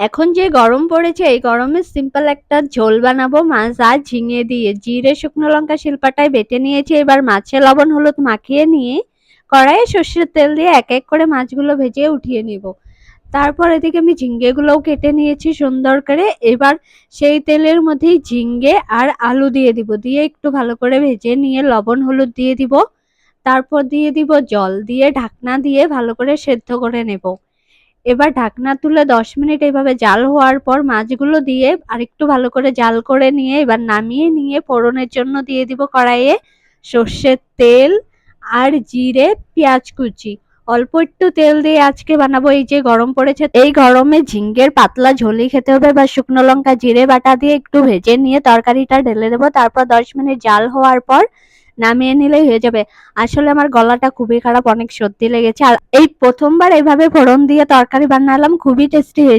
এখন যে গরম পড়েছে এই গরমে সিম্পল একটা ঝোল বানাবো মাছ আর ঝিঙে দিয়ে। জিরে শুকনো লঙ্কা শিলপাটায় বেটে নিয়েছি। এবার মাছে লবণ হলুদ মাখিয়ে নিয়ে কড়াইয়ে সর্ষের তেল দিয়ে এক এক করে মাছগুলো ভেজে উঠিয়ে নিব। তারপর এদিকে আমি ঝিঙ্গেগুলোও কেটে নিয়েছি সুন্দর করে। এবার সেই তেলের মধ্যেই ঝিঙ্গে আর আলু দিয়ে দিব, দিয়ে একটু ভালো করে ভেজে নিয়ে লবণ হলুদ দিয়ে দিব। তারপর দিয়ে দিব জল, দিয়ে ঢাকনা দিয়ে ভালো করে সেদ্ধ করে নেব। এবার ঢাকনা তুলে 10 মিনিট এইভাবে জাল হওয়ার পর মাছগুলো দিয়ে আরেকটু ভালো করে জাল করে নিয়ে এবার নামিয়ে নিয়ে ফোড়নের জন্য দিয়ে দিব কড়াইয়ে সর্ষের তেল আর জিরে পেঁয়াজ কুচি। অল্প একটু তেল দিয়ে আজকে বানাবো। এই যে গরম পড়েছে এই গরমে ঝিঙ্গের পাতলা ঝোলই খেতে হবে। বা শুকনো লঙ্কা জিরে বাটা দিয়ে একটু ভেজে নিয়ে তরকারিটা ঢেলে দেবো। তারপর 10 মিনিট জাল হওয়ার পর নামিয়ে নিলেই হয়ে যাবে। আসলে আমার গলাটা খুবই খারাপ, অনেক সর্দি লেগেছে। আর এই প্রথমবার এইভাবে ফোড়ন দিয়ে তরকারি বানালাম, খুবই টেস্টি হয়েছে।